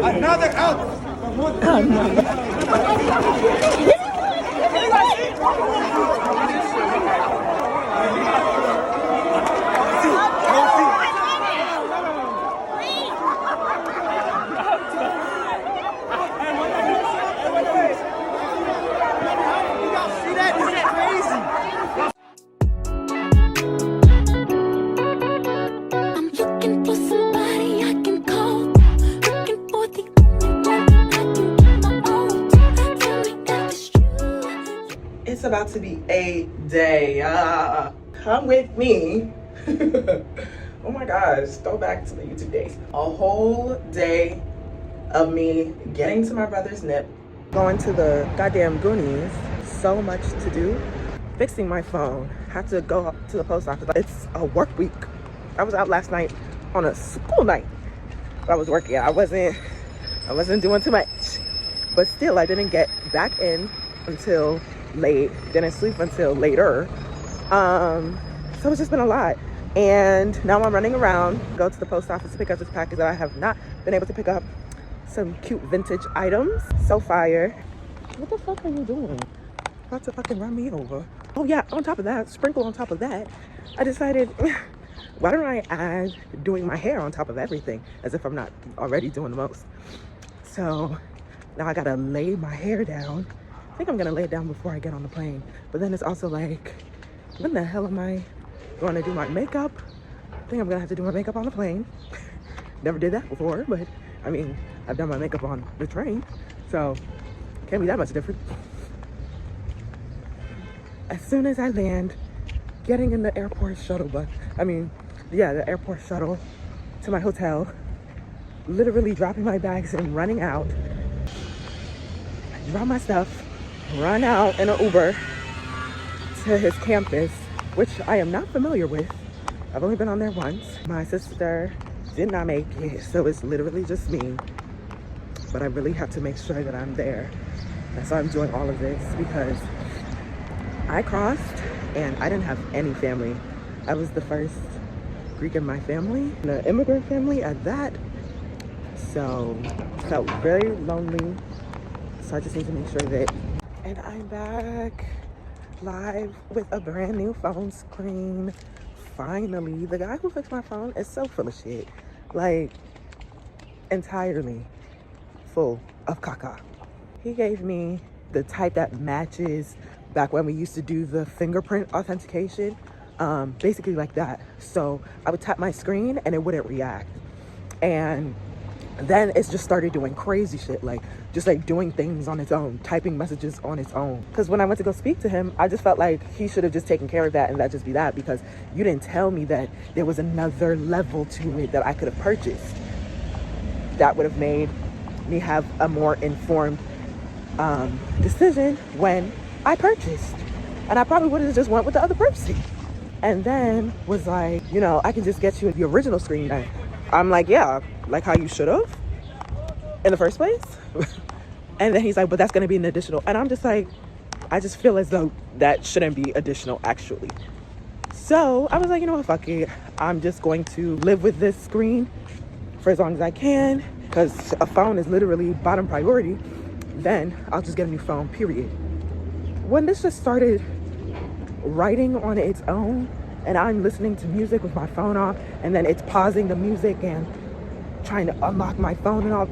Another out. I'm looking for somebody I can call. Looking for the only one I can get my own. Tell me that it's true. It's about to be a day. Come with me. Oh my gosh, throwback to the YouTube days. A whole day of me getting to my brother's nip, going to the goddamn Goonies. So much to do. Fixing my phone. Had to go up to the post office. It's a work week. I was out last night on a school night. I was working. I wasn't doing too much. But still, I didn't get back in until late. Didn't sleep until later. So it's just been a lot. And now I'm running around, go to the post office to pick up this package that I have not been able to pick up. Some cute vintage items. So fire. What the fuck are you doing? About to fucking run me over. Oh yeah, on top of that, sprinkle on top of that, I decided, why don't I add doing my hair on top of everything, as if I'm not already doing the most. So now I gotta lay my hair down. I think I'm gonna lay it down before I get on the plane. But then it's also like, when the hell am I going to do my makeup? I think I'm gonna have to do my makeup on the plane. Never did that before, but I mean, I've done my makeup on the train, so can't be that much different. As soon as I land, getting in the airport shuttle bus, the airport shuttle to my hotel, literally dropping my bags and running out, drop my stuff, run out in an Uber to his campus, which I am not familiar with. I've only been on there once. My sister did not make it, so it's literally just me. But I really have to make sure that I'm there. That's why I'm doing all of this, because I crossed and I didn't have any family. I was the first Greek in my family, the immigrant family at that. So felt very lonely. So I just need to make sure that. And I'm back live with a brand new phone screen. Finally, the guy who fixed my phone is so full of shit. Like, entirely full of caca. He gave me the type that matches back when we used to do the fingerprint authentication, basically like that. So I would tap my screen and it wouldn't react. And then it just started doing crazy shit, like just like doing things on its own, typing messages on its own. Because when I went to go speak to him, I just felt like he should have just taken care of that and that just be that, because you didn't tell me that there was another level to it that I could have purchased. That would have made me have a more informed decision when I purchased. And I probably would have just went with the other person. And then was like, I can just get you the original screen then. I'm like, yeah, like how you should have in the first place. And then he's like, but that's going to be an additional. And I'm just like, I just feel as though that shouldn't be additional actually. So I was like, you know what, fuck it. I'm just going to live with this screen for as long as I can, because a phone is literally bottom priority. Then I'll just get a new phone, period. When this just started writing on its own, and I'm listening to music with my phone off, and then it's pausing the music and trying to unlock my phone and all,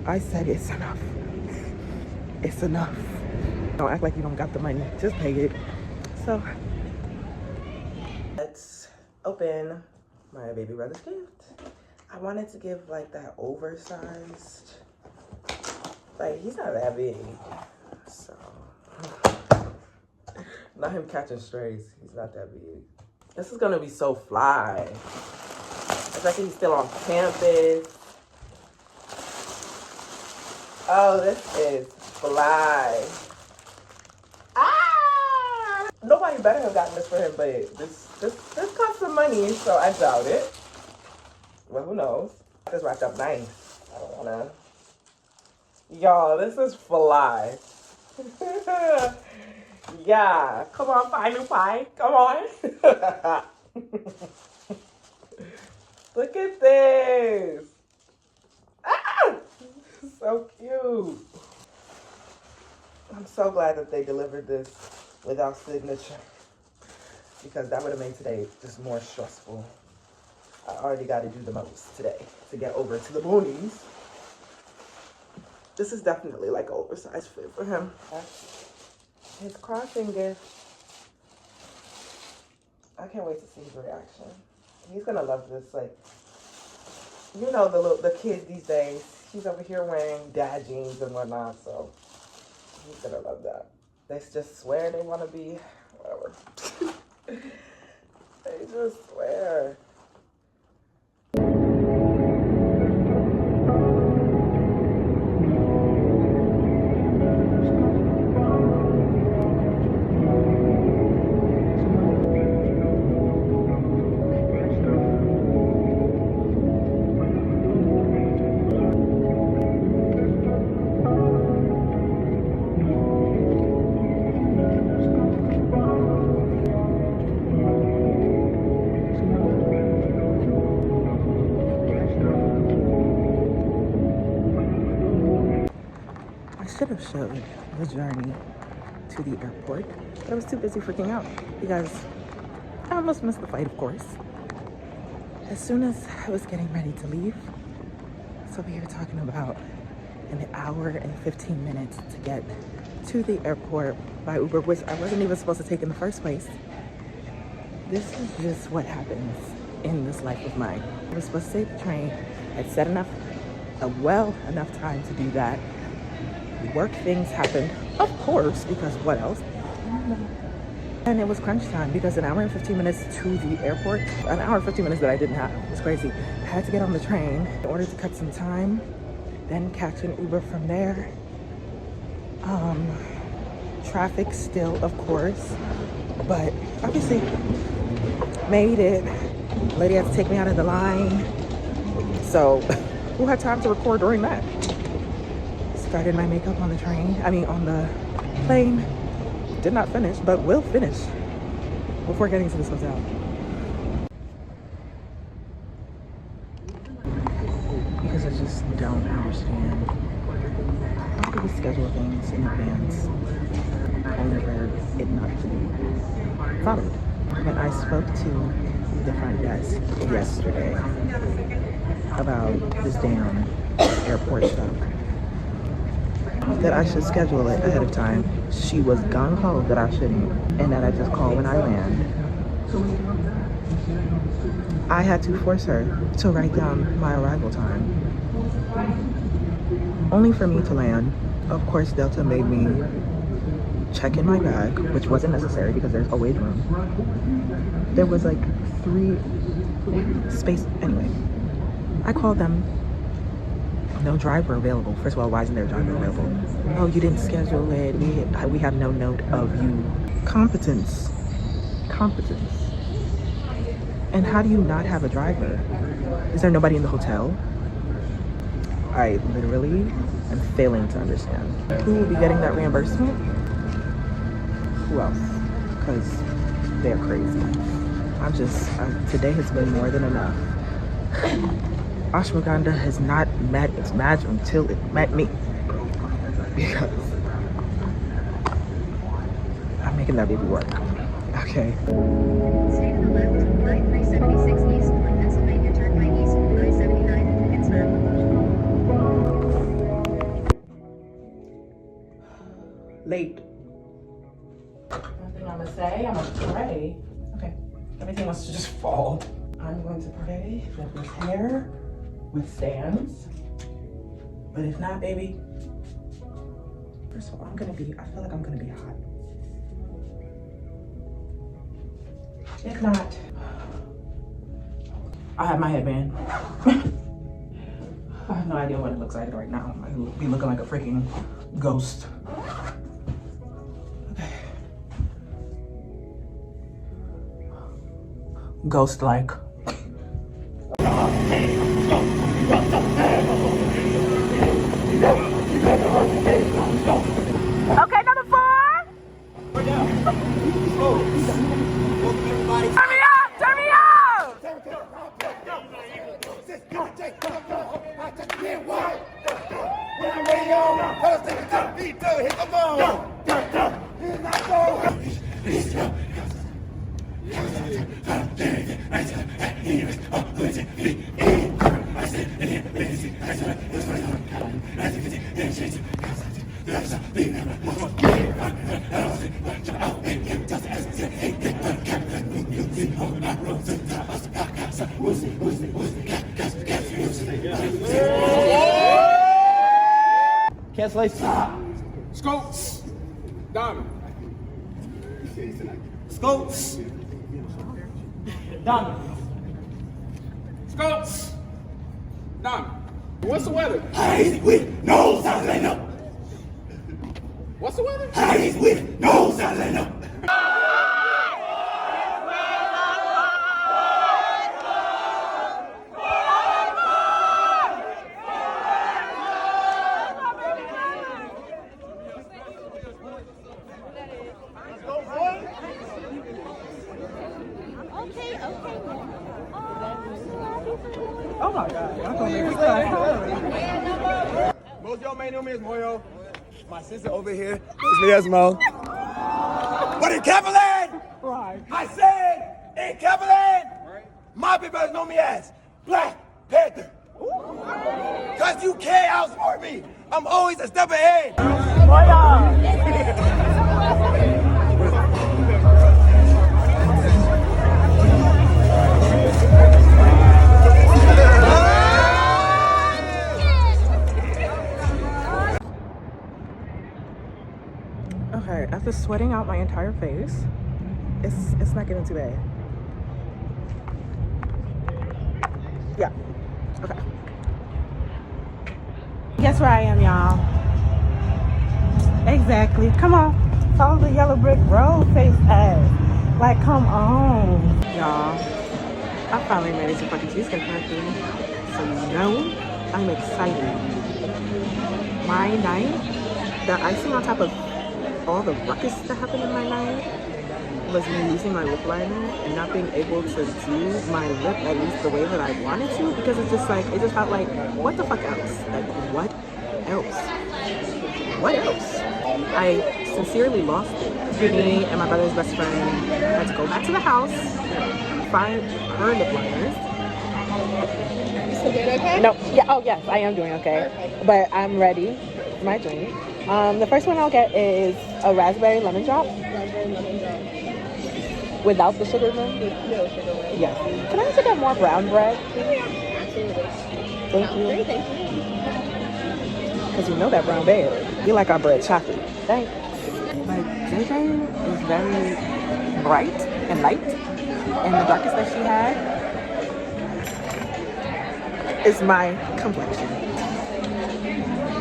I said, it's enough. It's enough. Don't act like you don't got the money. Just pay it. So let's open my baby brother's gift. I wanted to give like that oversized, like he's not that big, so not him catching strays. He's not that big. This is gonna be so fly. Especially he's still on campus. Oh, this is fly. Ah! Nobody better have gotten this for him, but this cost some money, so I doubt it. Well, who knows? This wrapped up nice. I don't wanna. Y'all, this is fly. Yeah, come on, pie, new pie. Come on. Look at this. Ah! So cute. I'm so glad that they delivered this without signature, because that would have made today just more stressful. I already got to do the most today to get over to the boonies. This is definitely like an oversized fit for him. His crossing gift. I can't wait to see his reaction. He's gonna love this. Like, you know, the kid these days, he's over here wearing dad jeans and whatnot, so he's gonna love that. They just swear they want to be whatever. They just swear. I should have showed the journey to the airport, but I was too busy freaking out because I almost missed the flight, of course. As soon as I was getting ready to leave, so we were talking about an hour and 15 minutes to get to the airport by Uber, which I wasn't even supposed to take in the first place. This is just what happens in this life of mine. I was supposed to take the train. I'd set enough time to do that. Work things happened, of course, because what else? And it was crunch time because an hour and 15 minutes to the airport, an hour and 15 minutes that I didn't have. It was crazy. I had to get on the train in order to cut some time, then catch an Uber from there. Traffic still, of course, but obviously made it. Lady had to take me out of the line. So who had time to record during that? Started my makeup on the train, on the plane. Did not finish, but will finish before getting to this hotel. Because I just don't understand how do we schedule things in advance only for it not to be followed. When I spoke to the front desk yesterday about this damn airport stuff, that I should schedule it ahead of time. She was gung-ho that I shouldn't, and that I just call when I land. I had to force her to write down my arrival time, only for me to land. Of course, Delta made me check in my bag, which wasn't necessary because there's always room. There was like 3 space. Anyway, I called them. No driver available. First of all, why isn't there a driver available? Oh, you didn't schedule it. We have no note of you. Competence. And how do you not have a driver? Is there nobody in the hotel? I literally am failing to understand. Who will be getting that reimbursement? Who else? Because they're crazy. Today has been more than enough. Ashwagandha has not met its match until it met me. Because I'm making that baby work. Okay. Stay to the left, line 376 east, on Pennsylvania Turnpike east, 979, confirm. Late. Nothing I'm gonna say, I'm gonna pray. Okay. Everything wants to just fall. I'm going to pray that this hair withstands. But if not, baby, first of all, I feel like I'm gonna be hot. If not, I have my headband. I have no idea what it looks like right now. I be looking like a freaking ghost. Okay. Ghost-like. Okay, number 4. We're down. Welcome everybody. Turn me up! Turn me up! This Cancellation. Scopes. Diamond. Scopes. Diamond. Scopes. Diamond. What's the weather? Eyes with no Saleno. What's the weather? Eyes with no Saleno. Oh my God. Most of y'all may know me as Moyo. My sister over here knows me as Mo. But in Cavaland, Right. I said in Cavaland, my people know me as Black Panther. Cause you can't outsmart me. I'm always a step ahead. Okay, after sweating out my entire face, it's not getting too bad. Yeah. Okay. Guess where I am, y'all? Exactly. Come on. Follow the yellow brick road, face ass. Like, come on. Y'all, I finally made it to fucking Cheesecake Factory. So no, I'm excited. My night, the icing on top of all the ruckus that happened in my night was me losing my lip liner and not being able to do my lip at least the way that I wanted to, because it's just like, it just felt like, what the fuck else? Like, what else? What else? I sincerely lost it. Me and my brother's best friend had to go back to the house, find her lip liners. You doing okay? No, yeah, oh yes, I am doing okay. Perfect. But I'm ready for my drink. The first one I'll get is a raspberry lemon drop Raspberry lemon drop. without the sugar then. No sugar with. Yes. Can I also get more brown bread? Absolutely. Thank you. Great, thank you. Because you know that brown bread. We like our bread chocolate. Thanks. Like, JJ is very bright and light. And the darkest that she had is my complexion.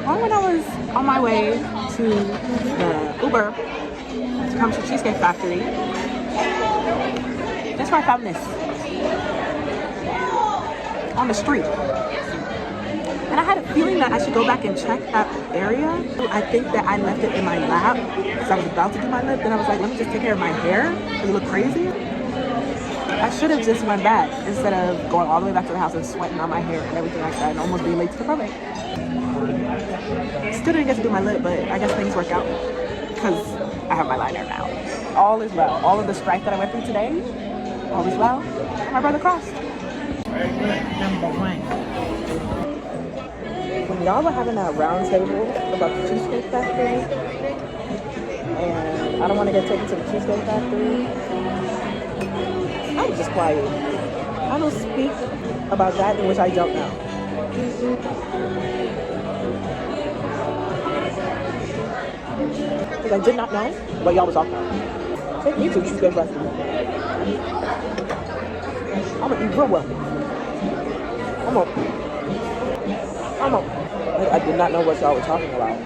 When I was on my way to the Uber to come to Cheesecake Factory, that's where I found this. On the street. And I had a feeling that I should go back and check that area. I think that I left it in my lap because I was about to do my lip. Then I was like, let me just take care of my hair because it looked crazy. I should have just went back instead of going all the way back to the house and sweating on my hair and everything like that and almost being late to the probate. Still didn't get to do my lip, but I guess things work out because I have my liner now. All is well. All of the strife that I went through today, all is well. And my brother crossed. Number one. When y'all were having that round table about the Cheesecake Factory, and I don't want to get taken to the Cheesecake Factory, I was just quiet. I don't speak about that in which I don't know. Because I did not know what y'all was talking about. Take me to the Cheesecake Factory. I'm gonna eat real well. I did not know what y'all were talking about.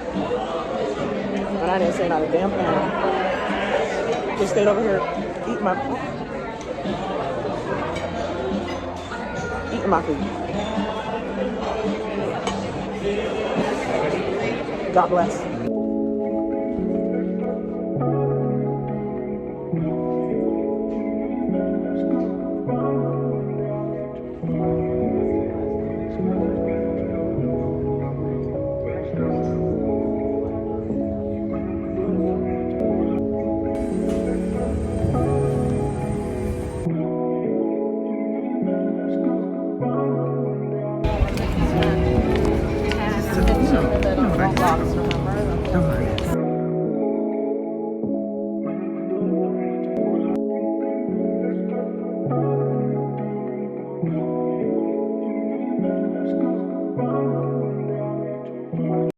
And I didn't say not a damn thing. Just stayed over here eating my food. God bless. And then on Roblox, remember? Don't worry.